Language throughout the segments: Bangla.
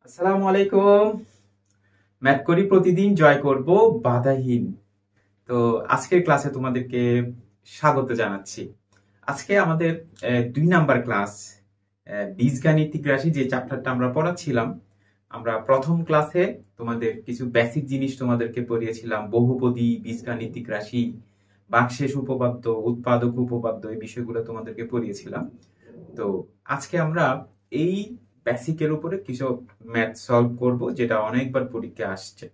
আসসালামু আলাইকুম। ম্যাথ করি প্রতিদিন, জয় করব বাধাহীন। তো আজকের ক্লাসে তোমাদেরকে স্বাগত জানাচ্ছি। আজকে আমাদের 2 নাম্বার ক্লাস, বীজগাণিতিক রাশি যে চ্যাপ্টারটা আমরা পড়াচ্ছিলাম। আমরা প্রথম ক্লাসে তোমাদের কিছু বেসিক জিনিস তোমাদেরকে পড়িয়েছিলাম, বহুপদী, বীজগাণিতিক রাশি, ভাগশেষ উপপাদ্য, উৎপাদক উপপাদ্য, এই বিষয়গুলো তোমাদেরকে পড়িয়েছিলাম। তো আজকে আমরা এই বেসিকের উপরে কিছু ম্যাথ সলভ করব, যেটা অনেকবার পরীক্ষায় আসছে।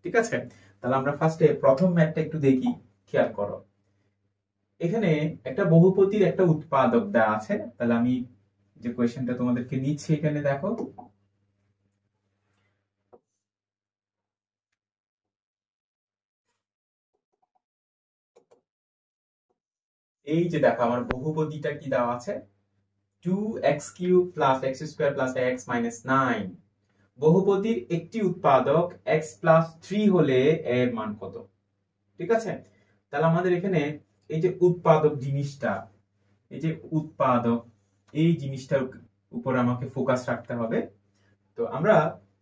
ঠিক আছে, তাহলে আমরা ফার্স্টে প্রথম ম্যাথটা একটু দেখি। খেয়াল করো, এখানে একটা বহুপদীর একটা উৎপাদক দেওয়া আছে। তাহলে আমি যে কোয়েশ্চেনটা তোমাদেরকে নিচ্ছি, এখানে দেখো, এই যে দেখো আমার বহুপদীটা কি দেওয়া আছে, 2x³ plus x² plus x minus 9। বহুপদীর একটি উৎপাদক x প্লাস 3 হলে এর মান কত? ঠিক আছে, তাহলে আমাদের এখানে এই যে উৎপাদক জিনিসটা, এই যে উৎপাদক, এই জিনিসটার উপর আমাকে ফোকাস রাখতে হবে। তো আমরা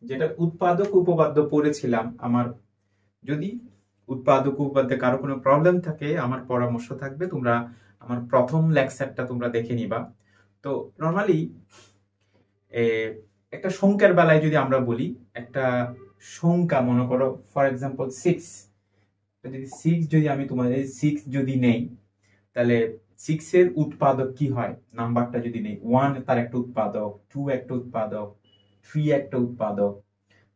যেটা উৎপাদক উপপাদ্য পড়েছিলাম, আমার যদি উৎপাদক উপপাদ্যে কারো কোনো প্রবলেম থাকে, আমার পরামর্শ থাকবে তোমরা আমার প্রথম লেকচারটা তোমরা দেখে নিবা। তো নরমালি একটা সংখ্যার বেলায় যদি আমরা বলি, একটা সংখ্যা মনে করো ফর এক্সাম্পল 6, যদি 6 যদি আমি তোমাদের 6 যদি নেই, তাহলে 6 এর উৎপাদক কি হয়, নাম্বারটা যদি নেই, 1 তার একটা উৎপাদক, 2 একটা উৎপাদক, 3 একটা উৎপাদক,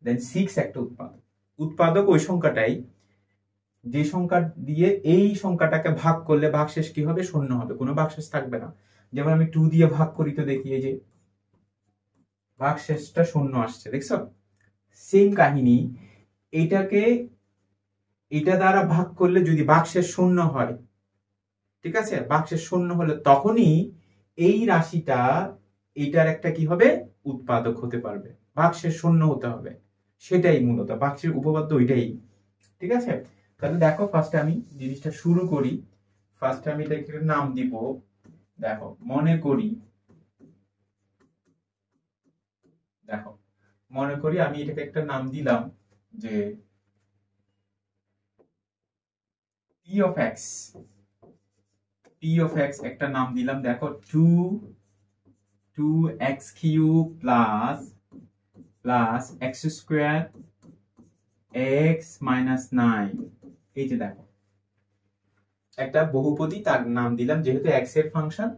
দেন 6 একটা উৎপাদক। উৎপাদক ওই সংখ্যাটাই, যে সংখ্যা দিয়ে এই সংখ্যাটাকে ভাগ করলে ভাগশেষ কি হবে, শূন্য হবে, কোনো ভাগশেষ থাকবে না। যেমন আমি 2 দিয়ে ভাগ করি, তো দেখি এই যে ভাগশেষটা শূন্য আসছে, দেখছো? সেম কাহিনী, এটাকে এটা দ্বারা ভাগ করলে যদি ভাগশেষ শূন্য হয়, ঠিক আছে, ভাগশেষ শূন্য হলে তখনই এই রাশিটা এটার একটা কি হবে, উৎপাদক হতে পারবে। ভাগশেষ শূন্য হতে হবে, সেটাই মূলত ভাগশেষ উপপাদ্য, ওইটাই। ঠিক আছে, তাহলে দেখো ফার্স্টে আমি জিনিসটা শুরু করি। ফার্স্টে আমি এটাকে নাম দিব, দেখো মনে করি, দেখো মনে করি আমি এটাকে একটা নাম দিলাম যে p of x, p of x একটা নাম দিলাম। দেখো 2x³ plus x² x minus 9। এই যে দেখো একটা বহুপদী, তার নাম দিলাম, যেহেতু x এর ফাংশন,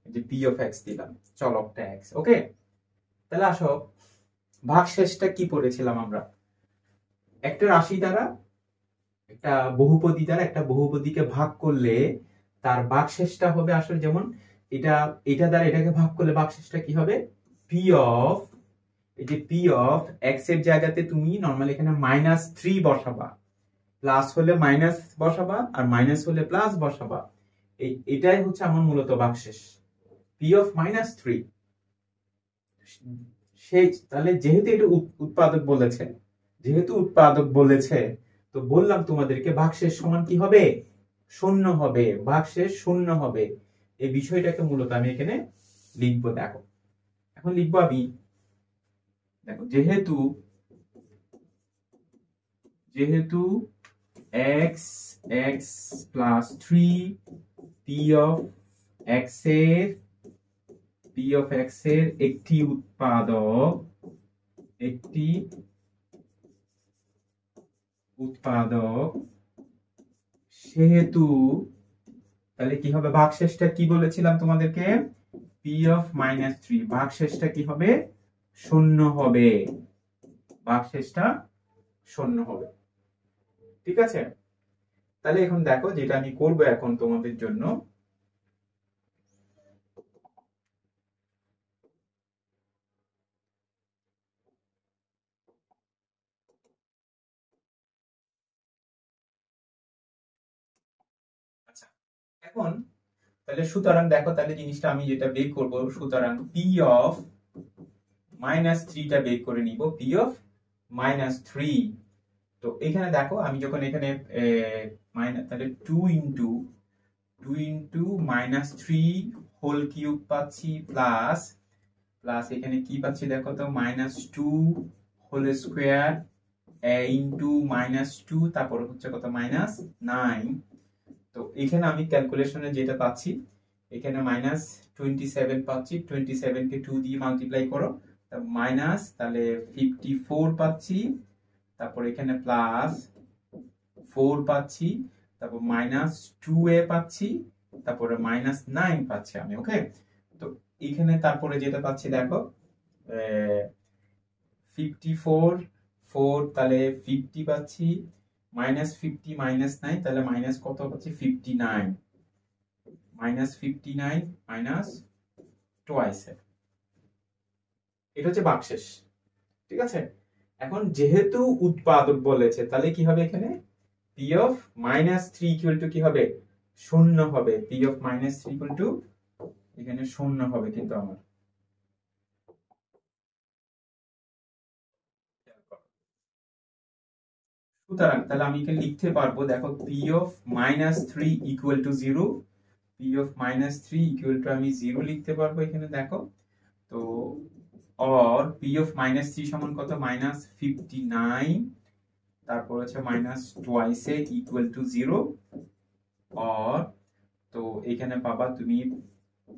যে p of x দিলাম, চলকটা x। ওকে, তাহলে আসো, ভাগশেষটা কি পড়েছিলাম আমরা, একটা রাশি দ্বারা, একটা বহুপদী দ্বারা একটা বহুপদীকে ভাগ করলে তার ভাগশেষটা হবে আসলে, যেমন এটা দ্বারা এটাকে ভাগ করলে ভাগশেষটা কি হবে, p of, এই যে p of x এর জায়গাতে তুমি নরমালি এখানে -3 বসাবা, প্লাস হলে মাইনাস বসাবা, আর মাইনাস হলে প্লাস বসাবা। এটাই হচ্ছে আমার মূলত ভাগশেষ, p of -3। সেই তাহলে যেহেতু এটা উৎপাদক বলেছে, তো বললাম তোমাদেরকে ভাগশেষ সমান কি হবে, শূন্য হবে, ভাগশেষ শূন্য হবে। এই বিষয়টাকে মূলত আমি এখানে লিখবো। দেখো এখন লিখবো আমি, দেখো যেহেতু x x plus 3 p of x এর একটি উৎপাদক, সেহেতু তাহলে কি হবে, ভাগশেষটা কি বলেছিলাম তোমাদেরকে, p of -3, ভাগশেষটা কি হবে, শূন্য হবে, ভাগশেষটা শূন্য হবে। ঠিক আছে, তাহলে এখন দেখো যেটা আমি করব এখন তোমাদের জন্য, আচ্ছা এখন তাহলে সুতরাং দেখো, তাহলে জিনিসটা আমি যেটা বের করব, সুতরাং p of -3টা বের করে নিব, p of -3। তো এখানে দেখো আমি যখন এখানে তাহলে 2 ইন্টু -3 হোল কিউব পাচ্ছি, প্লাস প্লাস এখানে কি পাচ্ছি দেখো তো -2 হোল স্কোয়ার ইন্টু -2, তারপর হচ্ছে কত -9। তো এখানে আমি ক্যালকুলেশনে যেটা পাচ্ছি, এখানে -27 পাচ্ছি, 27 কে 2 দিয়ে মাল্টিপ্লাই করো, মাইনাস তাহলে 54 পাচ্ছি, তারপর এখানে প্লাস 4 পাচ্ছি, তারপর -2a পাচ্ছি, তারপরে -9 পাচ্ছি আমি। ওকে, তো এখানে তারপরে যেটা পাচ্ছি দেখো 54 4 তাহলে 50 পাচ্ছি, -50 -9 তাহলে মাইনাস কত পাচ্ছি 59, -59 মাইনাস টোয়াইস। এটা হচ্ছে ভাগশেষ, ঠিক আছে। এখন যেহেতু উৎপাদক বলেছে তাহলে কি হবে, এখানে পি অফ -3 ইকুয়াল টু কি হবে, 0 হবে। পি অফ -3 ইকুয়াল টু এখানে 0 হবে কিন্তু আমার। সুতরাং তাহলে আমি এখানে লিখতে পারবো দেখো P of -3 equal to 0, P of -3 equal to আমি 0 লিখতে পারবো এখানে দেখো। তো और p of -3 সমান কত -59, তারপর হচ্ছে minus twice A equal to 0, और তো এখানে পাবা তুমি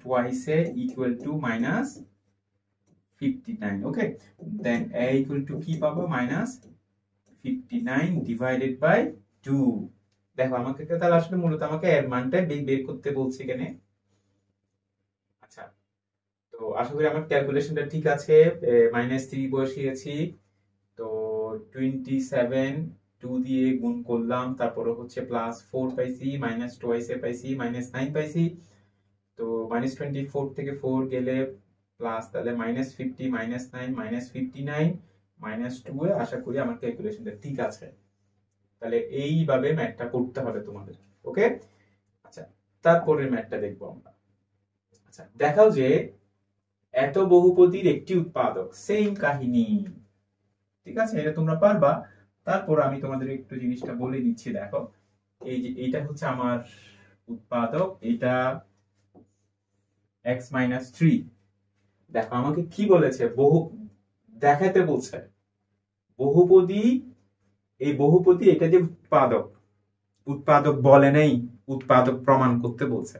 twice A equal to -59। Okay, then a equal to কি পাবো -59 ডিভাইডেড বাই 2। দেখো আমাকে তাহলে আসলে মূলত আমাকে এর মানটা বের করতে বলছে এখানে। আচ্ছা, তো আশা করি আমার ক্যালকুলেশনটা ঠিক আছে। -3 বসিয়েছি, তো 27 2 দিয়ে গুণ করলাম, তারপরে হচ্ছে +4 পাইছি, মাইনাস টুয়াইস এ পাইছি, -9 পাইছি। তো -24 থেকে 4 গেলে প্লাস, তাহলে -50 -9 -59 -2 এ। আশা করি আমার ক্যালকুলেশনটা ঠিক আছে। তাহলে এইভাবে ম্যাথটা করতে হবে তোমাদের। ওকে, আচ্ছা তারপরের ম্যাথটা দেখবো আমরা। আচ্ছা দেখাও যে এত বহুপদীর একটি উৎপাদক, সেম কাহিনী, ঠিক আছে, এটা তোমরা পারবা। তারপর আমি তোমাদের একটু জিনিসটা বলে দিচ্ছি। দেখো এই যে এটা হচ্ছে আমার উৎপাদক, এটা x-3। দেখো আমাকে কি বলেছে, দেখাতে বলছে বহুপদী, এই বহুপদী এটা যে উৎপাদক, উৎপাদক বলে নেই, উৎপাদক প্রমাণ করতে বলছে।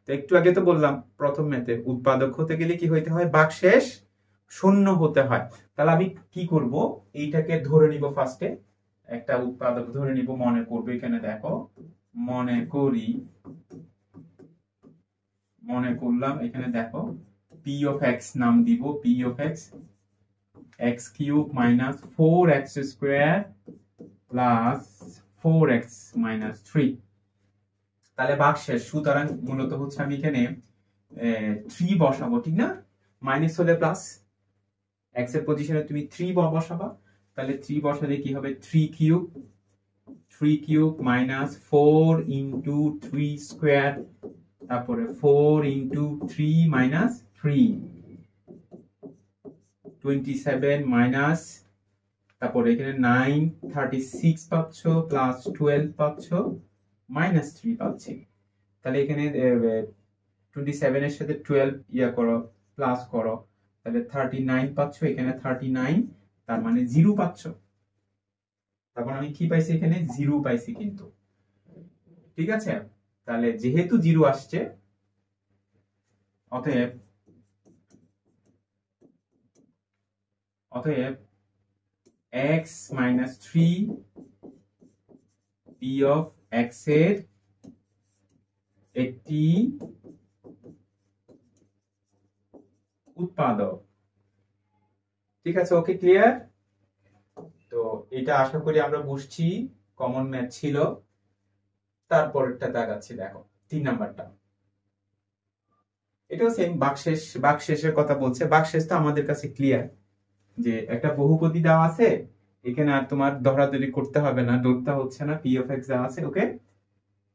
তো একটু আগে তো বললাম প্রথম ম্যাথে উৎপাদক হতে গেলে কি হইতে হয়, ভাগশেষ 0 হতে হয়। তাহলে আমি কি করব, এইটাকে ধরে নিব, ফার্স্টে একটা উৎপাদক ধরে নিব, মনে করবো এখানে দেখো, মনে করলাম এখানে দেখো পি অফ এক্স নাম দিব, P of x x³ - 4x² plus 4x - 3। তাহলে ভাগশেষ, সুতরাং মূলত হচ্ছে আমি এখানে 3 বসাবো, ঠিক না, মাইনাস হলে প্লাস, x এর পজিশনে তুমি 3 বসাবা, তাহলে 3 বসালে কি হবে 3³ -4 ইন্টু 3 স্কোয়ার, তারপরে 4 ইন্টু 3 মাইনাস 3, 27 মাইনাস, তারপরে এখানে 9 36 পাচ্ছ, প্লাস 12 পাচ্ছ, -3 পাচ্ছি। তাহলে এখানে 27 এর সাথে 12 ইয়া করো, প্লাস করো, তাহলে 39 পাচ্ছ, এখানে 39, তার মানে 0 পাচ্ছ। তারপর আমি কি পাইছি, এখানে 0 পাইছি কিন্তু, ঠিক আছে। তাহলে যেহেতু 0 আসছে, অতএব x-3 p of x এর একটি উৎপাদক, ঠিক আছে। ওকে, ক্লিয়ার। তো এটা আশা করি আমরা বুঝছি, কমন ম্যাথ ছিল। তারপরটা দেখাচ্ছি, দেখো 3 নাম্বারটা, এটাও সেম ভাগশেষের কথা বলছে। ভাগশেষ তো আমাদের কাছে ক্লিয়ার, যে একটা বহুপদী দেওয়া আছে, এখানে আর তোমার ধরাধরি করতে হবে না, ধরতে হচ্ছে না, পি অফ এক্স দেওয়া আছে। ওকে,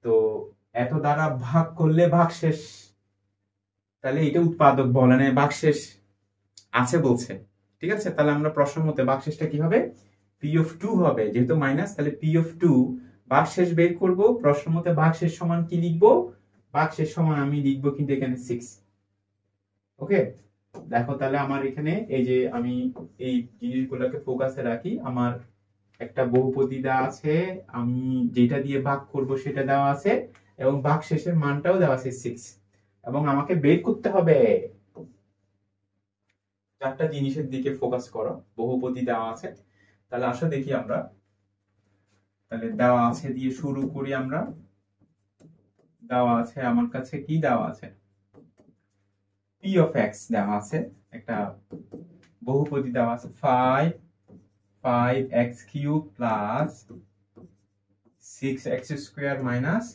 তো এত দ্বারা ভাগ করলে ভাগশেষ, তাহলে এটা উৎপাদক বলে না, ভাগশেষ আছে বলছে, ঠিক আছে। তাহলে আমরা প্রশ্ন মতে ভাগশেষটা কি হবে, পি অফ 2 হবে, যেহেতু মাইনাস, তাহলে পি অফ 2 ভাগশেষ বের করব। প্রশ্ন মতে ভাগশেষ সমান কি লিখবো, ভাগশেষ সমান আমি লিখবো কিন্তু এখানে 6। ওকে, দেখো তাহলে আমার এখানে এই যে আমি এই জিনিসগুলোকে ফোকাসে রাখি। আমার একটা বহুপদী দেওয়া আছে, আমি যেটা দিয়ে ভাগ করব সেটা দেওয়া আছে, এবং ভাগ শেষের মানটাও দেওয়া আছে 6, এবং আমাকে বের করতে হবে। চারটা জিনিসের দিকে ফোকাস করো, বহুপদী দেওয়া আছে। তাহলে আসো দেখি আমরা, তাহলে দেওয়া আছে দিয়ে শুরু করি আমরা। দেওয়া আছে আমার কাছে, কি দেওয়া আছে, p of x দেওয়া আছে, একটা বহুপদী দেওয়া আছে 5x cube plus 6x square minus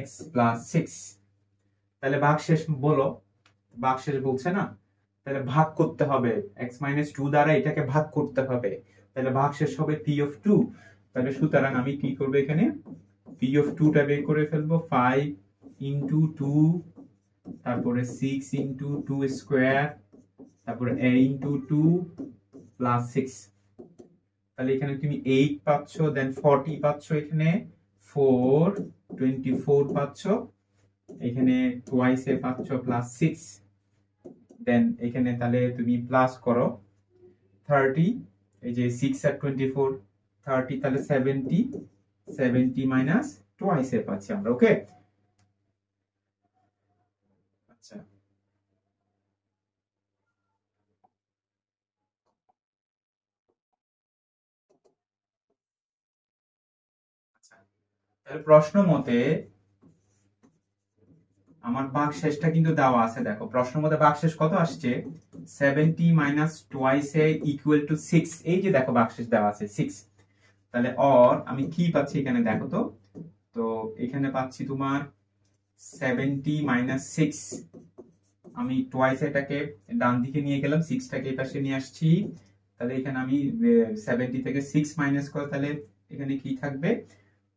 x plus 6। তাহলে ভাগশেষ বলো, ভাগশেষ বলছে না, তাহলে ভাগ করতে হবে, x মাইনাস 2 দ্বারা এটাকে ভাগ করতে হবে, তাহলে ভাগশেষ হবে p of 2। তাহলে সুতরাং আমি কি করবো, এখানে p of 2 টা বের করে ফেলবো, 5 ইন্টু 2, তারপরে 6 ইন্টু 2 স্কোয়ার, তারপরে a ইন্টু 2 প্লাস 6। তাহলে এখানে তুমি 8 পাচ্ছ, দেন 40 পাচ্ছ, এখানে 4 24 পাচ্ছ, এখানে টুয়াইস এ পাচ্ছ প্লাস 6, দেন এখানে তাহলে তুমি প্লাস করো 30, এই যে 6 আর 24 30, তাহলে 70, 70 মাইনাস টুয়াইস এ পাচ্ছি আমরা। ওকে, আচ্ছা আচ্ছা, তাহলে প্রশ্ন মতে আমার ভাগশেষটা কিন্তু দেওয়া আছে। দেখো প্রশ্ন মতে ভাগশেষ কত আসছে, 70 minus twice A equal two 6। এই যে দেখো ভাগশেষ দেওয়া আছে 6। তাহলে অর আমি কি পাচ্ছি এখানে দেখো তো, তো এখানে পাচ্ছি তোমার 70 মাইনাস 6, আমি টুয়াইস এটাকে ডান দিকে নিয়ে গেলাম, 6 টাকে এই পাশে নিয়ে আসছি। তাহলে এখানে আমি 70 থেকে 6 মাইনাস করে, তাহলে এখানে কি থাকবে,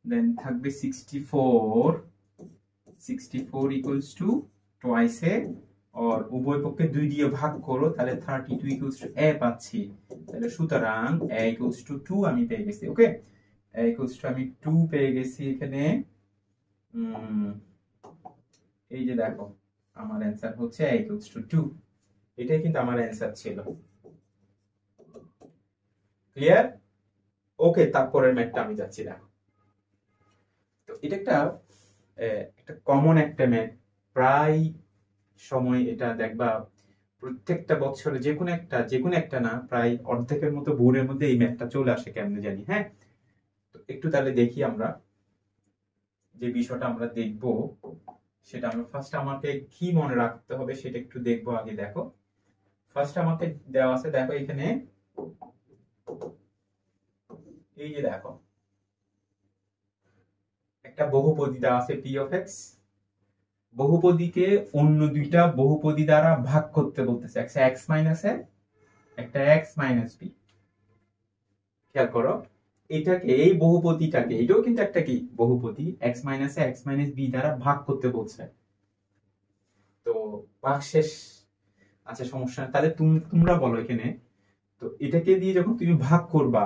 দেন থাকবে 64, 64 ইকুয়ালস টু টুয়াইস এ, और উভয় পক্ষে 2 দিয়ে ভাগ করো, তাহলে 32 ইকুয়ালস টু a পাচ্ছি। তাহলে সুতরাং a ইকুয়ালস টু 2 আমি পেয়ে গেছি। ওকে, a ইকুয়ালস টু আমি 2 পেয়ে গেছি এখানে। এই যে দেখো আমার অ্যান্সার হচ্ছে a ইকুয়ালস টু 2। এটাই কিন্তু আমার অ্যান্সার ছিল। ক্লিয়ার? ওকে, তারপরের ম্যাথটা আমি যাচ্ছি। দেখো তো এটা একটা একটা কমন একটা ম্যাথ, প্রায় সময় এটা দেখবা প্রত্যেকটা বছরে যে কোনো একটা না, প্রায় অর্ধেকের মতো বোর্ডের মধ্যে এই ম্যাথটা চলে আসে, কেমনে জানি। হ্যাঁ, তো একটু তাহলে দেখি আমরা যে বিষয়টা আমরা দেখব, সেটা আমরা ফার্স্ট আমাকে কি মনে রাখতে হবে সেটা একটু দেখবো আগে। দেখো ফার্স্ট আমাকে দেওয়া আছে, দেখো এখানে এই যে দেখো একটা বহুপদী দেওয়া আছে p of x, বহুপদীকে অন্য দুইটা বহুপদী দ্বারা ভাগ করতে বলতেছে, একটা x মাইনাস a, একটা x মাইনাস b। খেয়াল করো, এটাকে এই বহুপদীটাকে, এটাও কিন্তু একটা কি বহুপদী, x minus a x minus b দ্বারা ভাগ করতে বলছে। তো ভাগশেষ, আচ্ছা সমস্যা নেই, তাহলে তোমরা বলো এখানে, তো এটাকে দিয়ে যখন তুমি ভাগ করবা,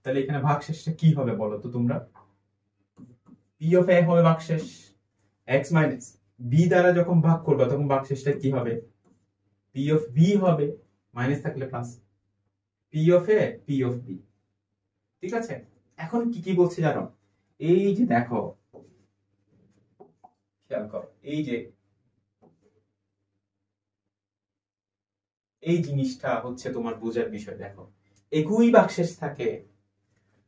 তাহলে এখানে ভাগশেষটা কি হবে বলো তো তোমরা। p of a হবে ভাগশেষ, x মাইনাস b দ্বারা যখন ভাগ করবা তখন ভাগশেষটা কি হবে, p of b হবে, মাইনাস থাকলে plus, p of a p of b। ঠিক আছে, এখন কি কি বলছে জানো, এই যে দেখো খেয়াল করো, এই যে এই জিনিসটা হচ্ছে তোমার বোঝার বিষয়। দেখো একই ভাগশেষ থাকে,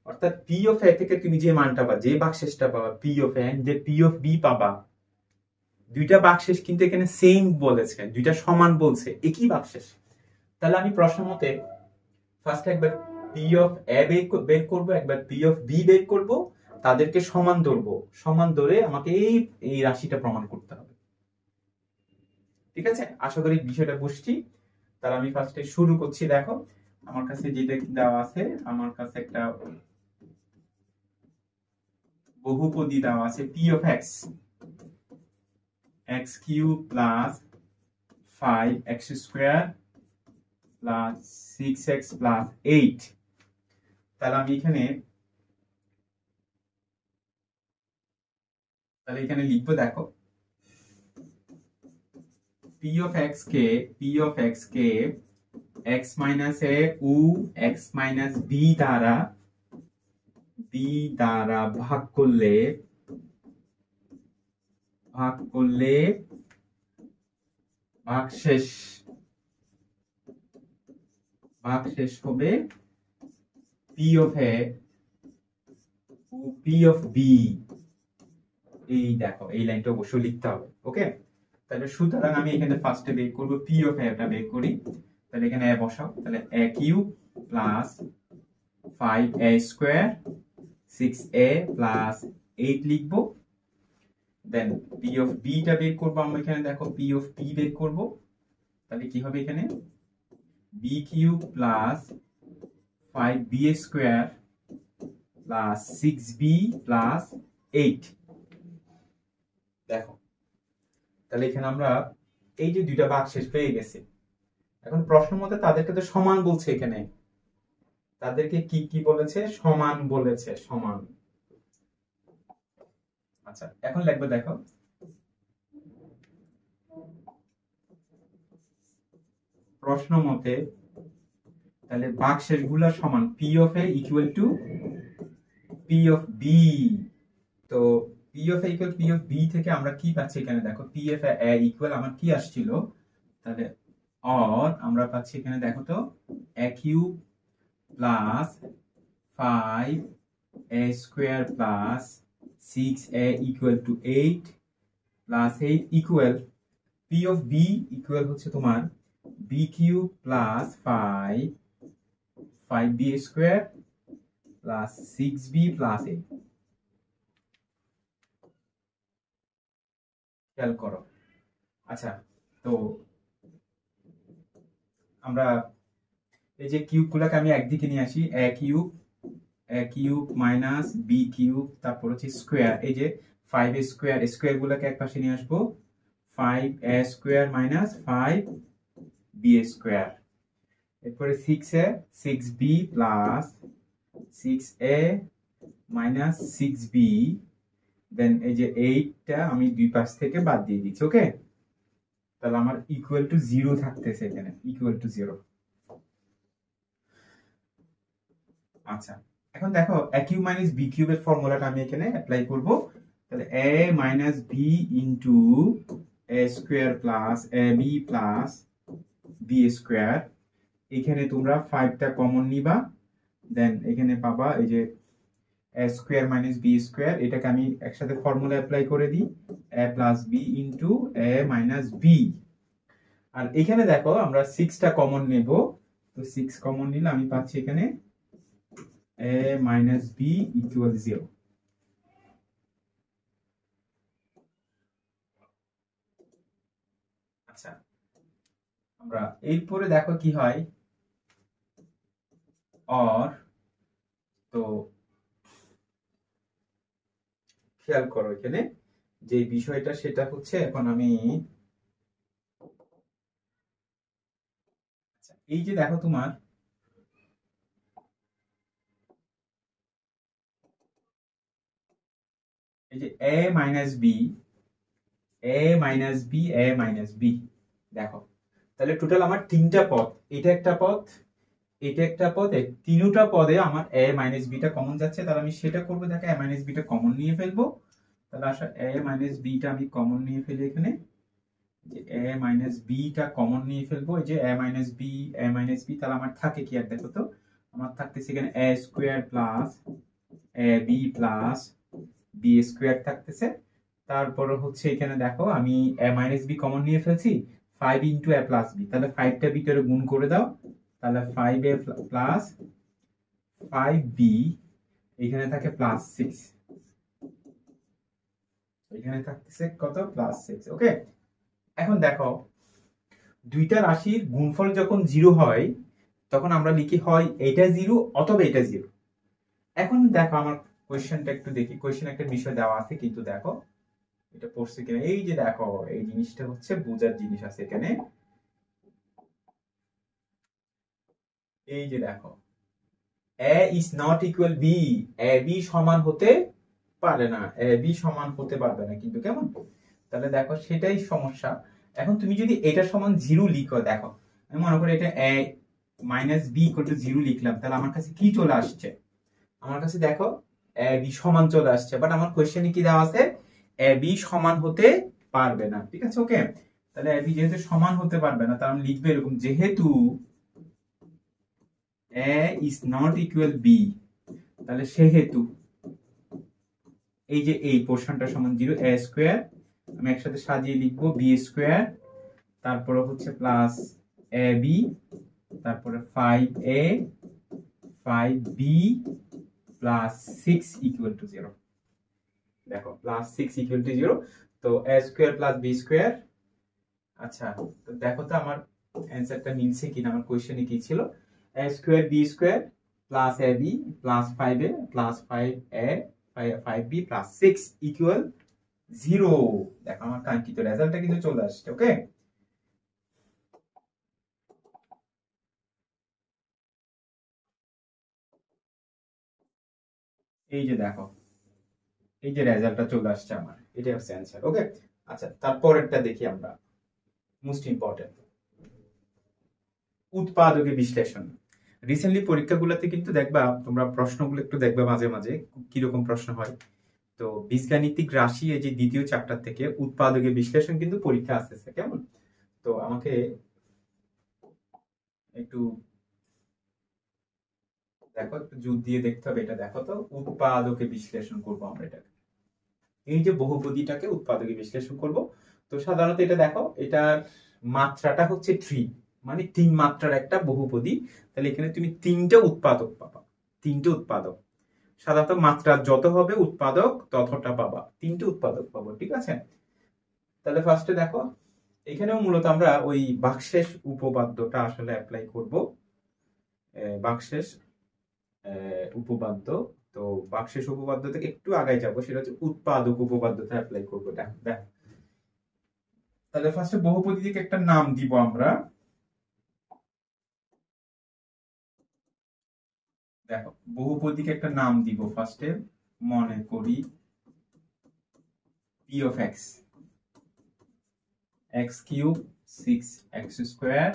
অর্থাৎ পি অফ এ থেকে তুমি যে মানটা পাবা, যে ভাগশেষটা পাবা পি অফ এ, যে পি অফ বি পাবা, দুইটা ভাগশেষ কিন্তু এখানে সেম বলেছে, দুইটা সমান বলছে, একই ভাগশেষ। তাহলে আমি প্রশ্ন মতে ফার্স্ট একবার পি অফ এ বের করবো, একবার পি অফ বি বের করবো, তাদেরকে সমান ধরবো, সমান ধরে আমাকে এই এই রাশিটা প্রমাণ করতে হবে। ঠিক আছে, আশা করি বিষয়টা বুঝছি। তাহলে আমি ফার্স্টে শুরু করছি। দেখো আমার কাছে যেটা দেওয়া আছে, আমার কাছে একটা বহুপদী দেওয়া আছে p of x, x cube plus 5x square plus 6x plus 8। তাহলে আমি এখানে লিখবো, দেখো p p of x কে x মাইনাস a উ x মাইনাস b দ্বারা ভাগ করলে ভাগশেষ হবে p of a O p of b। এই দেখো এই লাইনটা অবশ্যই লিখতে হবে। ওকে, তাহলে সুতরাং আমি এখানে ফার্স্টে বের করব p of a টা বের করি। তাহলে এখানে a বসাও, তাহলে a cube plus 5a square 6a plus 8 লিখবো। দেন p of b টা বের করব আমরা। এখানে দেখো p of b বের করব, তাহলে কি হবে এখানে b cube plus 5b square plus 6b plus 8। দেখো তাহলে এখানে আমরা এই যে দুইটা ভাগশেষ পেয়ে গেছি। এখন প্রশ্ন মতে তাদেরকে তো সমান বলছে, এখানে তাদেরকে কি কি বলেছে? সমান বলেছে, সমান। আচ্ছা এখন লিখবে, দেখো প্রশ্ন মতে তাহলে ভাগশেষ গুলা সমান, p of a equal to p of b। তো p of a equal p of b থেকে আমরা কি পাচ্ছি? এখানে দেখো p of a equal আমার কি আসছিল, তাহলে or আমরা পাচ্ছি এখানে দেখো তো a cube plus 5a square plus 6a equal to 8 plus 8 equal p of b equal হচ্ছে তোমার b cube plus 5b square plus 6b plus 8। খেয়াল করো। আচ্ছা তো আমরা এই যে কিউব গুলাকে আমি একদিকে নিয়ে আসি, a cube minus b cube, তারপর হচ্ছে স্কয়ার, এই যে 5a স্কয়ার, স্কয়ার গুলাকে এক পাশে নিয়ে আসবো, 5a square minus 5b square, এরপরে 6a 6b plus 6a minus 6b, দেন এই যে 8টা আমি দুই পাশ থেকে বাদ দিয়ে দিচ্ছি। ওকে, তাহলে আমার ইকুয়াল টু 0 থাকতেছে এখানে, ইকুয়াল টু 0। আচ্ছা এখন দেখো a কিউব মাইনাস b কিউবের ফর্মুলাটা আমি এখানে অ্যাপ্লাই করব। তাহলে a minus b into a square plus ab plus b square, এখানে তোমরা 5টা কমন নিবা, দেন এখানে পাবা এই যে a square minus b square, এটাকে আমি একসাথে ফর্মুলা অ্যাপ্লাই করে দিই, a plus b into a minus b। আর এখানে দেখো আমরা 6টা কমন নেব, তো 6 কমন নিলে আমি পাচ্ছি এখানে a minus b equal 0। আচ্ছা আমরা এরপরে দেখো কি হয়, or তো খেয়াল করো এখানে যে বিষয়টা সেটা হচ্ছে, এখন আমি এই যে দেখো তোমার এই যে a minus b a minus b a minus b, দেখো তাহলে টোটাল আমার তিনটা পদ, এটা একটা পদ, এটা একটা পদ, এই তিনটা পদে আমার a মাইনাস b টা কমন যাচ্ছে, তাহলে আমি সেটা করব। দেখো a মাইনাস b টা কমন নিয়ে ফেলবো, তাহলে আসলে a মাইনাস b টা আমি কমন নিয়ে ফেলি, এখানে যে a মাইনাস b টা কমন নিয়ে ফেলবো, এই যে a মাইনাস b, তাহলে আমার থাকে কি আর দেখো তো, আমার থাকতেছে এখানে a square plus ab plus b square থাকতেছে। তারপর হচ্ছে এখানে দেখো আমি a মাইনাস b কমন নিয়ে ফেলছি, 5 ইনটু a প্লাস b, তাহলে 5টা ভিতরে গুণ করে দাও, তাহলে 5a প্লাস 5b, এখানে থাকে প্লাস 6, এখানে থাকতেছে কত? প্লাস 6। ওকে, এখন দেখো দুইটা রাশির গুণফল যখন 0 হয় তখন আমরা লিখি হয় এটা 0 অথবা এটা 0। এখন দেখো আমার কোশ্চেনটা একটু দেখি, কোশ্চেন একটা বিষয় দেওয়া আছে কিন্তু দেখো এটা পড়ছে কিনা। এই যে দেখো এই জিনিসটা হচ্ছে বোঝার জিনিস আছে এখানে, এই যে দেখো a is not equal b, a b সমান হতে পারে না, a b সমান হতে পারবে না কিন্তু, কেমন? তাহলে দেখো সেটাই সমস্যা। এখন তুমি যদি এটা সমান 0 লিখো, দেখো আমি মনে করি এটা a minus b equal to 0 লিখলাম, তাহলে আমার কাছে কি চলে আসছে? আমার কাছে দেখো a b সমান চলে আসছে, বাট আমার কোশ্চেনে কি দেওয়া আছে? a b সমান হতে পারবে না। ঠিক আছে, ওকে। তাহলে a b যেহেতু সমান হতে পারবে না, তাহলে আমি লিখবো এরকম, যেহেতু a is not equal b, তাহলে সেহেতু এই যে এই পোর্শনটা সমান 0, a স্কয়ার আমি একসাথে সাজিয়ে লিখবো b স্কয়ার, তারপরে হচ্ছে প্লাস ab, তারপরে 5a 5b plus 6 equal to 0। দেখো প্লাস 6 ইকুয়াল টু 0, তো a square plus b square. আচ্ছা, তো দেখো তো আমার অ্যানসারটা মিলছে কিনা, আমার কোশ্চেনে কি ছিল? a square b square plus ab plus 5a plus 5a 5b plus 6 equal 0। দেখো আমার কাঙ্ক্ষিত রেজাল্টটা কিন্তু চলে আসছে। ওকে, এই যে দেখো, এই যে রেজাল্টটা চলে আসছে আমার, এটা হচ্ছে অ্যানসার। ওকে, আচ্ছা তারপরেরটা দেখি আমরা, মোস্ট ইম্পর্টেন্ট, উৎপাদকে বিশ্লেষণ। রিসেন্টলি পরীক্ষাগুলোতে কিন্তু দেখবা তোমরা প্রশ্নগুলো একটু দেখবে মাঝে মাঝে কিরকম প্রশ্ন হয়। তো বীজগাণিতিক রাশি এই যে দ্বিতীয় চ্যাপ্টার থেকে উৎপাদকে বিশ্লেষণ কিন্তু পরীক্ষা আসতেছে, কেমন? তো আমাকে একটু দেখো, একটু জোর দিয়ে দেখতে হবে। এটা দেখো তো, উৎপাদকে বিশ্লেষণ করব আমরা এটা, এই যে বহুপদীটাকে উৎপাদকে বিশ্লেষণ করব। তো সাধারণত এটা দেখো, এটার মাত্রাটা হচ্ছে 3, মানে 3 মাত্রার একটা বহুপদী। তাহলে এখানে তুমি 3টে উৎপাদক পাবা, 3টে উৎপাদক। সাধারণত মাত্রা যত হবে উৎপাদক ততটা পাবা, 3টে উৎপাদক পাবো। ঠিক আছে, তাহলে ফার্স্টে দেখো, এখানেও মূলত আমরা ওই ভাগশেষ উপপাদ্যটা আসলে অ্যাপ্লাই করব। ভাগশেষ উপপাদ্য, তো ভাগশেষ উপপাদ্য থেকে একটু আগায় যাবো, সেটা হচ্ছে উৎপাদক উপপাদ্যটা অ্যাপ্লাই করবো। দেখো, তাহলে ফার্স্টে বহুপদীকে একটা নাম দিব আমরা। দেখো বহুপদীকে একটা নাম দিব ফার্স্টে, মনে করি p of x, x cube 6x square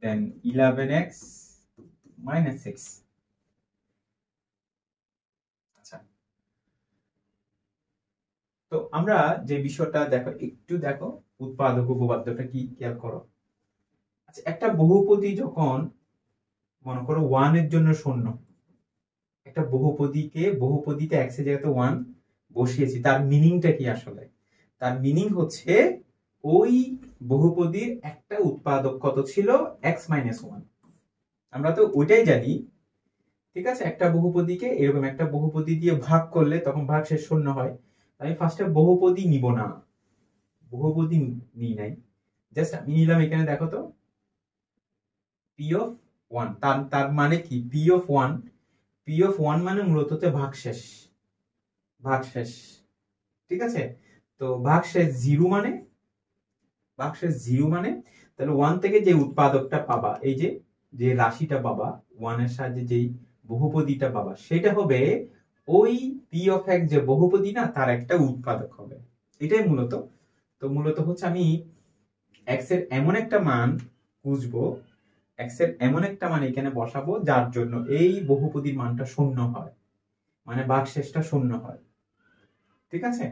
then 11x minus 6। আচ্ছা, তো আমরা যে বিষয়টা দেখো, একটু দেখো উৎপাদক উপপাদ্যটা কি খেয়াল করো। আচ্ছা, একটা বহুপদী যখন মনে করো 1 এর জন্য শূন্য, একটা বহুপদীতে x এর জায়গাতে 1 বসিয়েছি, তার মিনিংটা কি আসলে? তার মিনিং হচ্ছে ওই বহুপদীর একটা উৎপাদক কত ছিল? x minus 1। আমরা তো ওইটাই জানি। ঠিক আছে, একটা বহুপদীকে এরকম একটা বহুপদী দিয়ে ভাগ করলে তখন ভাগশেষ শূন্য হয়। তাই ফার্স্টে বহুপদী নিব না, বহুপদী নিই নাই, জাস্ট আমি নিলাম এখানে দেখো তো p of 1। তার মানে কি? p of 1 মানে মূলত হচ্ছে ভাগশেষ, ভাগশেষ। ঠিক আছে, তো ভাগশেষ 0 মানে, ভাগশেষ 0 মানে, তাহলে 1 থেকে যে উৎপাদকটা পাবা, এই যে যে রাশিটা পাবা 1 এর সাহায্যে যেই বহুপদীটা পাবা, সেটা হবে ওই p of x যে বহুপদী না, তার একটা উৎপাদক হবে। এটাই মূলত। তো মূলত হচ্ছে আমি x এর এমন একটা মান খুঁজবো, x এর এমন একটা মান এখানে বসাবো যার জন্য এই বহুপদীর মানটা শূন্য হয়, মানে ভাগশেষটা শূন্য হয়। ঠিক আছে,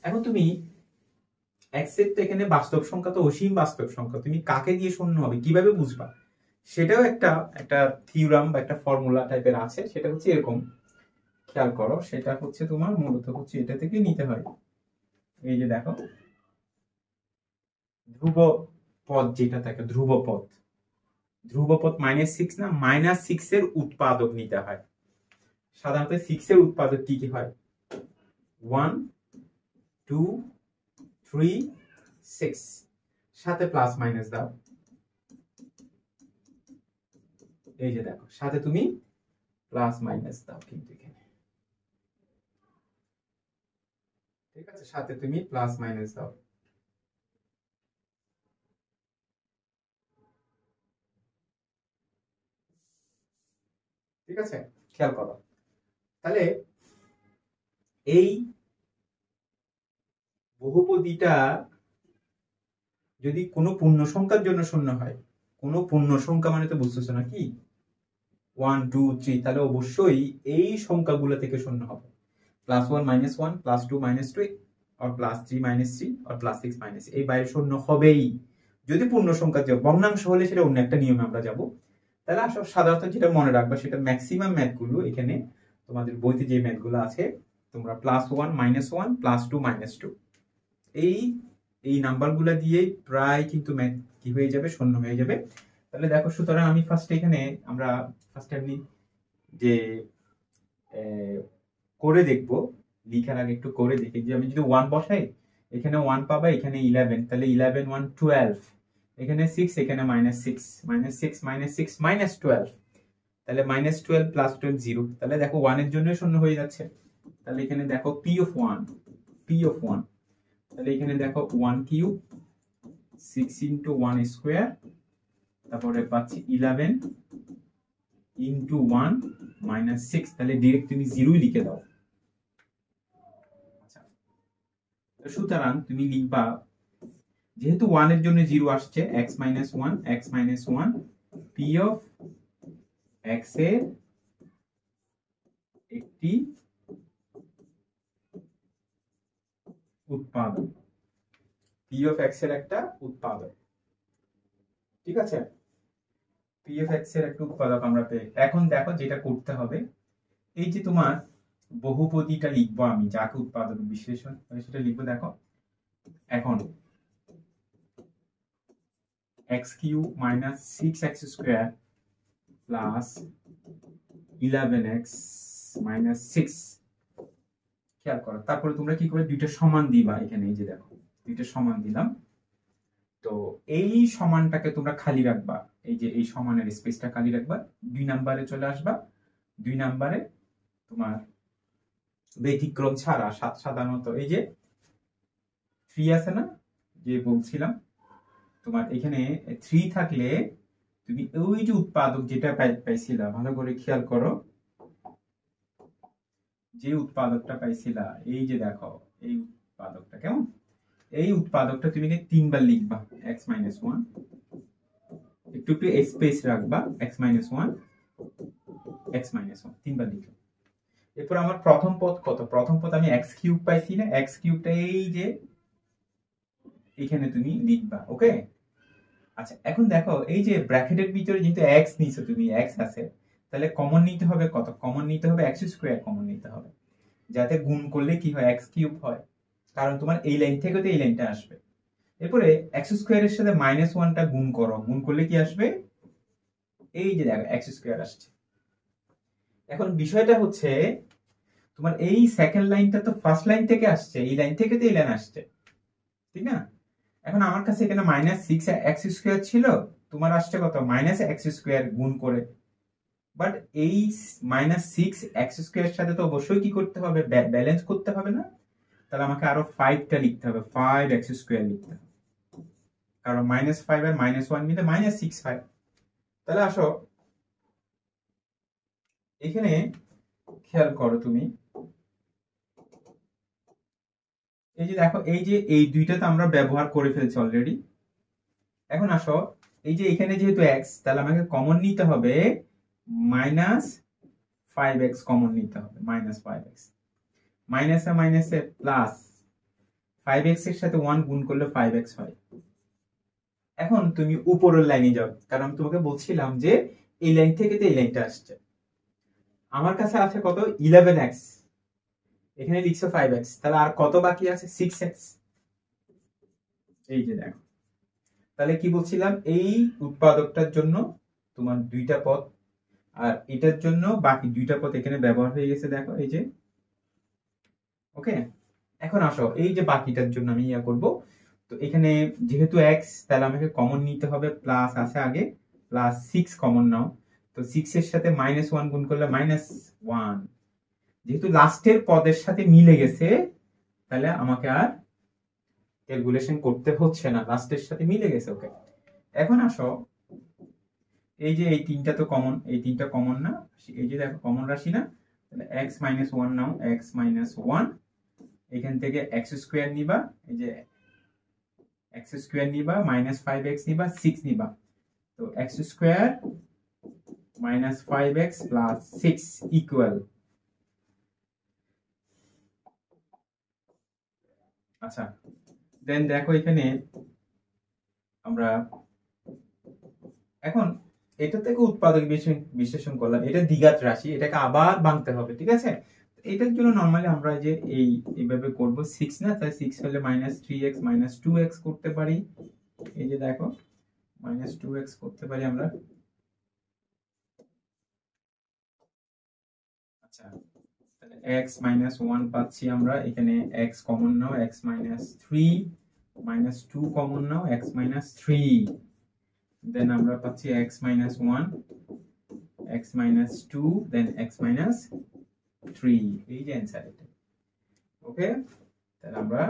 এখন তুমি x এর তো এখানে বাস্তব সংখ্যা, তো অসীম বাস্তব সংখ্যা, তুমি কাকে দিয়ে শূন্য হবে কিভাবে বুঝবা? সেটাও একটা একটা থিওরাম বা একটা ফর্মুলা টাইপের আছে, সেটা হচ্ছে এরকম, খেয়াল করো। সেটা হচ্ছে তোমার মূলত হচ্ছে এটা থেকে নিতে হয়। এই যে দেখো, ধ্রুব পদ যেটা থাকে, ধ্রুবপদ -6 না, -6 এর উৎপাদক নিতে হয়। সাধারণত 6 এর উৎপাদক কি কি হয়? 1 2 3 6, সাথে প্লাস মাইনাস দাও। এই যে দেখো, সাথে তুমি প্লাস মাইনাস দাও কিন্তু এখানে। ঠিক আছে, সাথে তুমি প্লাস মাইনাস দাও। ঠিক আছে, খেয়াল করো। তাহলে এই বহুপদীটা যদি কোনো পূর্ণ সংখ্যার জন্য শূন্য হয়, কোনো পূর্ণ সংখ্যা মানে তো বুঝতেছো না কি 1 2 3, তাহলে অবশ্যই এই সংখ্যাগুলো থেকে শূন্য হবে। +1 -1 +2 -2 or +3 -3 or +6 -, এই বাইরে শূন্য হবেই। যদি পূর্ণ সংখ্যা যে ভগ্নাংশ হলে সেটা অন্য একটা নিয়মে আমরা যাব। তাহলে আসলে সাধারণত যেটা মনে রাখবা সেটা ম্যাক্সিমাম ম্যাথগুলো এখানে তোমাদের বইতে যে ম্যাথগুলো আছে তোমরা +1 -1 +2 -2 এই এই নাম্বারগুলো দিয়েই প্রায় কিন্তু ম্যাথ কি হয়ে যাবে, শূন্য হয়ে যাবে। তাহলে দেখো, সুতরাং আমি ফার্স্টে এখানে আমরা ফার্স্টে আমি যে করে দেখব, লিখার আগে একটু করে দেখি যে আমি যদি 1 বসাই এখানে 1 পাবা, এখানে 11, তাহলে 11 1 12, এখানে 6, এখানে -6 -6 -6 -12, তাহলে -12 +12 0, তাহলে দেখো 1 এর জন্য শূন্য হয়ে যাচ্ছে। তাহলে এখানে দেখো p of 1, তাহলে এখানে দেখো 1 কিউব 6 × 1 স্কয়ার, তারপরে পাচ্ছি 11 × 1 -6, তাহলে ডাইরেক্ট তুমি 0 লিখে দাও। আচ্ছা, সুতরাং তুমি লিখবা, যেহেতু 1 এর জন্য 0 আসছে, x - 1 p of x এর একটি উৎপাদক, p of x এর একটা উৎপাদক, ঠিক আছে? p of x এর একটা উৎপাদক আমরা পেয়ে, এখন দেখো যেটা করতে হবে, এই যে তোমার বহুপদীটা লিখবো আমি, যাকে উৎপাদক বিশ্লেষণ, সেটা লিখবো। দেখো এখন x³ - 6x² প্লাস 11x - 6, খেয়াল করো। তারপরে তোমরা কি করবে, দুইটা সমান দিবা এখানে, এই যে দেখো দুইটা সমান দিলাম। তো এই সমানটাকে তোমরা খালি রাখবা, এই যে এই সমানের স্পেসটা খালি রাখবা, 2 নম্বরে চলে আসবা। 2 নম্বরে তোমার ব্যতিক্রম ছাড়া সাধারণত এই যে 3 আছে না, যে বলছিলাম তোমার এখানে 3 থাকলে তুমি ওই যে উৎপাদক যেটা পাইছিলা, ভালো করে খেয়াল করো, যে উৎপাদকটা পাইছিলা, এই যে দেখো এই উৎপাদকটা, কেমন, এই উৎপাদকটা তুমি 3 বার লিখবা, x - 1, একটু স্পেস রাখবা, x - 1 x - 1 3 বার লিখো। এরপর আমার প্রথম পদ কত, প্রথম পদ আমি x³ পাইছি না, x³ এই যে এখানে তুমি লিখবা, ওকে? আচ্ছা, এখন দেখো এই যে ব্র্যাকেটের ভিতরে যেহেতু x নিছো তুমি, x আছে, তাহলে কমন নিতে হবে কত, কমন নিতে হবে x² কমন নিতে হবে, যাতে গুণ করলে কি হয়, x³ হয়, কারণ তোমার এই লাইন থেকে তো এই লাইনটা আসবে। এরপরে x² এর সাথে -1টা গুণ করো, গুণ করলে কি আসবে, এই যে দেখো x² আসছে। এখন বিষয়টা হচ্ছে তোমার এই সেকেন্ড লাইনটা তো ফার্স্ট লাইন থেকে আসছে, এই লাইন থেকে তো এই লাইন আসছে, ঠিক না? এখন আমার কাছে এখানে -6x² ছিল, তোমার আসছে কত, -x² গুণ করে, বাট এই -6x² এর সাথে তো অবশ্যই কি করতে হবে, ব্যালেন্স করতে হবে না? তাহলে আমাকে আরো 5টা লিখতে হবে, 5x² লিখতে হবে, কারণ -5 আর -1 মিলে -6 তাহলে আসো এখানে খেয়াল করো তুমি, এই যে দেখো এই যে এই দুইটা তো আমরা ব্যবহার করে ফেলছি অলরেডি। এখন আসো এই যে এখানে যেহেতু x, তাহলে আমাকে কমন নিতে হবে -5x কমন নিতে হবে, -5x, মাইনাসে মাইনাসে প্লাস, 5x এর সাথে 1 গুণ করলে 5x হয়। এখন তুমি উপরের লাইনে যাও, কারণ আমি তোমাকে বলছিলাম যে এই লাইন থেকে তো এই লাইনটা আসছে। আমার কাছে আছে কত, 11x, এখানে লিখছো 5x, তাহলে আর কত বাকি আছে, 6x, এই যে দেখো। তাহলে কি বলছিলাম, এই উৎপাদকটার জন্য তোমার 2টা পদ, আর এটার জন্য বাকি 2টা পদ এখানে ব্যবহার হয়ে গেছে, দেখো এই যে, ওকে? এখন আসো এই যে বাকিটার জন্য আমি ইয়া করব, তো এখানে যেহেতু x, তাহলে আমাকে কমন নিতে হবে, প্লাস আছে আগে, +6 কমন নাও, তো 6 এর সাথে -1 গুণ করলে -1, যেহেতু লাস্টের পদের সাথে মিলে গেছে, তাহলে আমাকে আর ক্যালকুলেশন করতে হচ্ছে না, লাস্টের সাথে মিলে গেছে, ওকে? এখন আসো এই যে এই 3টা তো কমন, এই 3টা কমন না, এই যে দেখো কমন রাশি না, তাহলে x - 1 নাও, x - 1, এখান থেকে x² নিবা, এই যে এক্স স্কোয়ার নিবা মাইনাস 5x নিবা 6 নিবা, তো x square minus 5x plus 6 equal, আচ্ছা দেন দেখো এখানে আমরা এখন এটা থেকে উৎপাদক বিশ্লেষণ করলাম, এটা দ্বিঘাত রাশি, এটাকে আবার ভাঙতে হবে, ঠিক আছে। এটার জন্য নরমালি আমরা যে এইভাবে করব, 6 না, তাই 6 হলে মাইনাস 3x মাইনাস 2x করতে পারি, এই যে দেখো মাইনাস 2x করতে পারি আমরা। আচ্ছা তাহলে x মাইনাস 1 পাচ্ছি আমরা, এখানে x কমন নাও, x মাইনাস 3 মাইনাস 2 কমন নাও, x মাইনাস 3, দেন আমরা পাচ্ছি x মাইনাস 1 x মাইনাস 2 দেন x মাইনাস 3, এই যে অ্যান্সার এটা। ওকে, তাহলে আমরা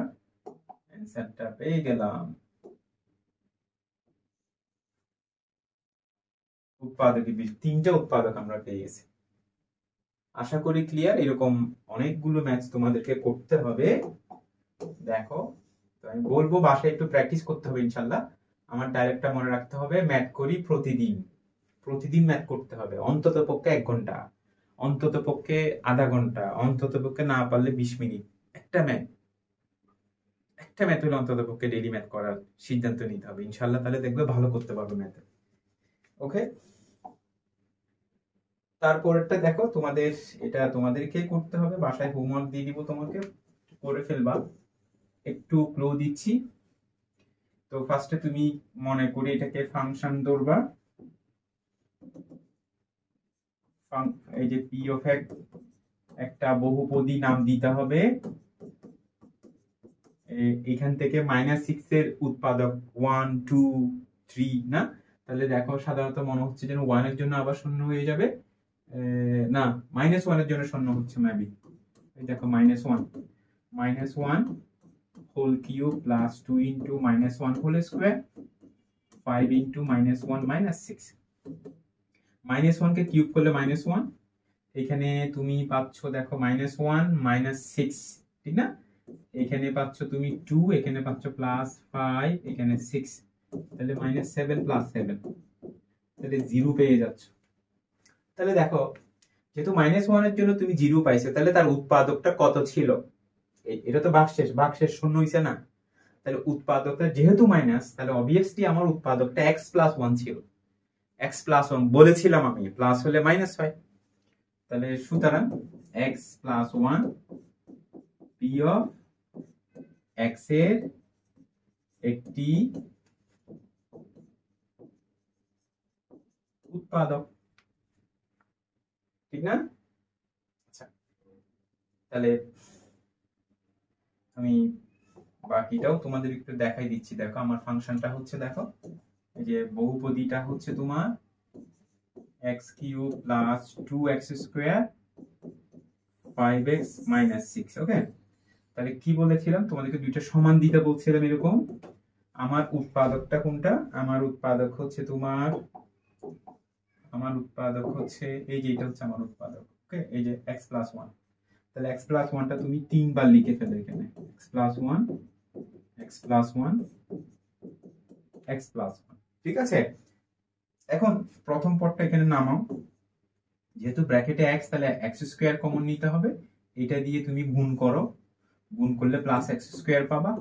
অ্যান্সারটা পেয়ে গেলাম। উৎপাদক, তিনটা উৎপাদক আমরা পেয়ে গেছি। আশা করি ক্লিয়ার। এরকম অনেকগুলো ম্যাথ তোমাদেরকে করতে হবে। দেখো তো আমি বলবো বাসায় একটু প্র্যাকটিস করতে হবে ইনশাল্লাহ। আমার ডাইরেক্টটা মনে রাখতে হবে, ম্যাথ করি প্রতিদিন, প্রতিদিন ম্যাথ করতে হবে, অন্তত পক্ষে 1 ঘন্টা, অন্তত পক্ষে আধা ঘন্টা, অন্তত পক্ষে না পারলে 20 মিনিট, একটা ম্যাথ হলে অন্তত পক্ষে ডেইলি ম্যাথ করার সিদ্ধান্ত নিতে হবে ইনশাল্লাহ, তাহলে দেখবে ভালো করতে পারবে ম্যাথে। ওকে, তারপরেরটা দেখো, তোমাদের এটা তোমাদেরকে করতে হবে, বাসায় হোমওয়ার্ক দিয়ে দিব তোমাকে, করে ফেলবা। একটু ক্লু দিচ্ছি, তো ফার্স্টে তুমি মনে করি এটাকে ফাংশন ধরবা, এই যে পি অফ এক্স একটা বহুপদী নাম দিতে হবে, এখান থেকে -6 এর উৎপাদক 1 2 3 না, তাহলে দেখো সাধারণত মনে হচ্ছে যেন 1 এর জন্য আবার শূন্য হয়ে যাবে, না -1 এর জন্য শূন্য হচ্ছে মেবি, এই দেখো -1 whole cube plus 2 into -1 whole square 5 into -1 -6, -1 কে কিউব করলে -1, এখানে তুমি পাচ্ছ দেখো -1 -6, ঠিক না, এখানে পাচ্ছ তুমি 2, এখানে পাচ্ছ +5, এখানে 6, তাহলে -7 +7, তাহলে 0 পেয়ে যাচ্ছ। তাহলে দেখো যেহেতু -1 এর জন্য তুমি 0 পাইছো, তাহলে তার উৎপাদকটা কত ছিল, এটা তো ভাগশেষ শূন্য হইছে না, তাহলে উৎপাদকটা যেহেতু মাইনাস, তাহলে অবভিয়াসলি আমার উৎপাদকটা x + 1 ছিল, x + 1 বলেছিলাম আমি, প্লাস হলে মাইনাস হয়, তাহলে সুতরাং x + 1 p অফ x এর একটি উৎপাদক, ঠিক না। আচ্ছা তাহলে আমি বাকিটাও তোমাদের একটু দেখাই দিচ্ছি। দেখো আমার ফাংশনটা হচ্ছে, দেখো এই যে বহুপদীটা হচ্ছে তোমার x³ plus 2x square 5x minus 6, ওকে। তাহলে কি বলেছিলাম তোমাদেরকে, দুইটা সমান দিতে বলছিলাম এরকম। আমার উৎপাদকটা কোনটা, আমার উৎপাদক হচ্ছে তোমার, এই যে এটা হচ্ছে আমার উৎপাদক, ওকে, এই যে x + 1, তাহলে x + 1টা তুমি 3 বার লিখে ফেলো এখানে, x + 1 x + 1 x + 1, ঠিক আছে। এখন প্রথম পদটা এখানে নামাও, যেহেতু ব্র্যাকেটে x, তাহলে x² কমন নিতে হবে, এটা দিয়ে তুমি গুণ করো, গুণ করলে +x² পাবা,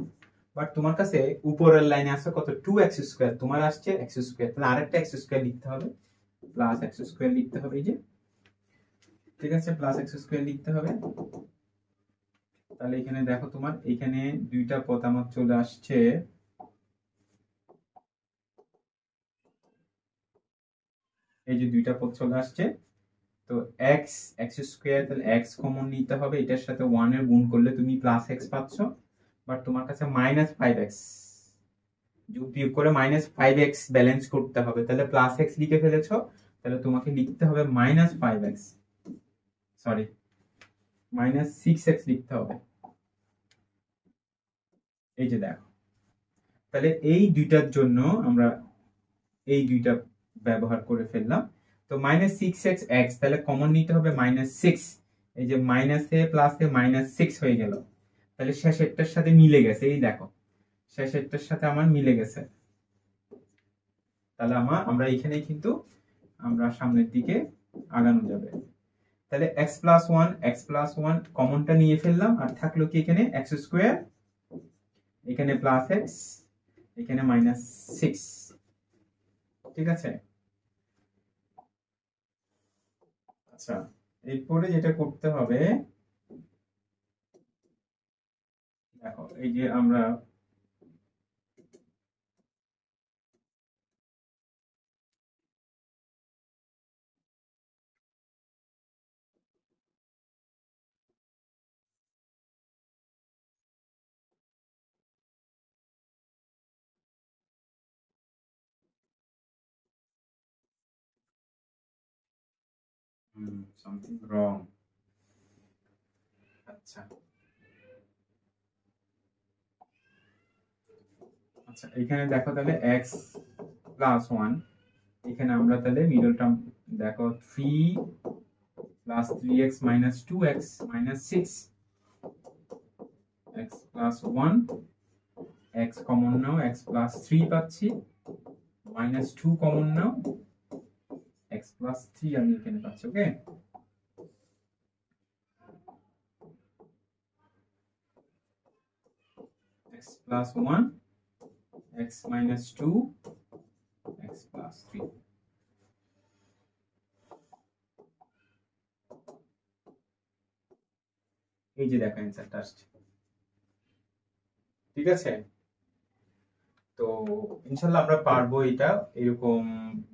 বাট তোমার কাছে উপরের লাইনে আছে কত, 2x², তোমার আসছে x², তাহলে আরেকটা x² লিখতে হবে, +x² লিখতে হবে, এই যে, ঠিক আছে, +x² লিখতে হবে। তাহলে এখানে দেখো তোমার এখানে দুইটা পদ আমার চলে আসছে, এই যে দুইটা পদ চলে আসছে, তো x² তাহলে x কমন নিতে হবে, এটার সাথে 1 এর গুণ করলে তুমি +x পাচ্ছ, বাট তোমার কাছে -5x, যোগ বিয়োগ করে -5x ব্যালেন্স করতে হবে, তাহলে +x লিখে ফেলেছো, তাহলে তোমাকে লিখতে হবে -5x, সরি -6x লিখতে হবে, এই যে দেখো। তাহলে এই দুইটার জন্য আমরা এই দুইটা ব্যবহার করে ফেললাম, তো -6x x, তাহলে কমন নিতে হবে -6, এই যে মাইনাসে প্লাসে -6 হয়ে গেল, তাহলে শেষেরটার সাথে মিলে গেছে, এই দেখো শেষেরটার সাথে আমার মিলে গেছে, তাহলে আমরা এখানেই কিন্তু আমরা সামনের দিকে আগানো যাবে। তাহলে x+1 কমনটা নিয়ে ফেললাম, আর থাকলো কি এখানে x², এখানে +x, এখানে -6। ঠিক আছে। আচ্ছা, এরপরে যেটা করতে হবে, দেখো এই যে আমরা something wrong। আচ্ছা আচ্ছা, এখানে দেখো তাহলে x+1, এখানে আমরা তাহলে মিডল টার্ম দেখো 3 + 3x - 2x - 6, x+1, x common নাও, x+3 পাচ্ছি, -2 কমন নাও, x+3 আমি এখানে পাচ্ছি। ওকে, x+1, x - 2, x+3। এই যে দেখো অ্যান্সারটা আসছে। ঠিক আছে, তো ইনশাল্লাহ আমরা পারবো এটা। এরকম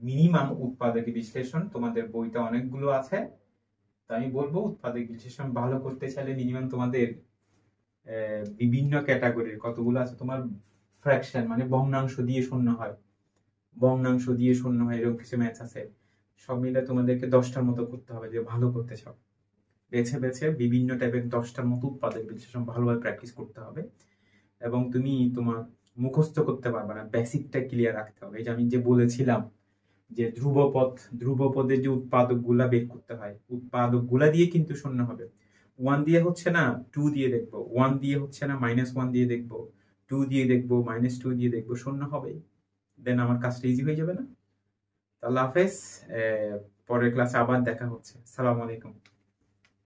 মিনিমাম উৎপাদক বিশ্লেষণ তোমাদের বইতে অনেকগুলো আছে, তো আমি বলবো উৎপাদক বিশ্লেষণ ভালো করতে চাইলে মিনিমাম তোমাদের বিভিন্ন ক্যাটাগরির কতগুলো আছে তোমার, ফ্র্যাকশন মানে ভগ্নাংশ দিয়ে শূন্য হয়, ভগ্নাংশ দিয়ে শূন্য হয়, এরকম কিছু ম্যাথ আছে, সব মিলে তোমাদেরকে 10টার মতো করতে হবে যে ভালো করতে চাও। বেছে বেছে বিভিন্ন টাইপের 10টার মতো উৎপাদক বিশ্লেষণ ভালোভাবে প্র্যাকটিস করতে হবে, এবং তুমি তোমার মুখস্থ করতে পারবে না, বেসিকটা ক্লিয়ার রাখতে হবে। এই যে আমি যে বলেছিলাম যে ধ্রুবপদের যে উৎপাদকগুলা বের করতে হয়, উৎপাদকগুলা দিয়ে কিন্তু শূন্য হবে। 1 দিয়ে হচ্ছে না, 2 দিয়ে দেখবো, 1 দিয়ে হচ্ছে না, -1 দিয়ে দেখবো, 2 দিয়ে দেখবো, -2 দিয়ে দেখবো, শূন্য হবে। দেন আমার কাজটা ইজি হয়ে যাবে না? আল্লাহ হাফেজ, পরের ক্লাসে আবার দেখা হচ্ছে। সালাম আলাইকুম।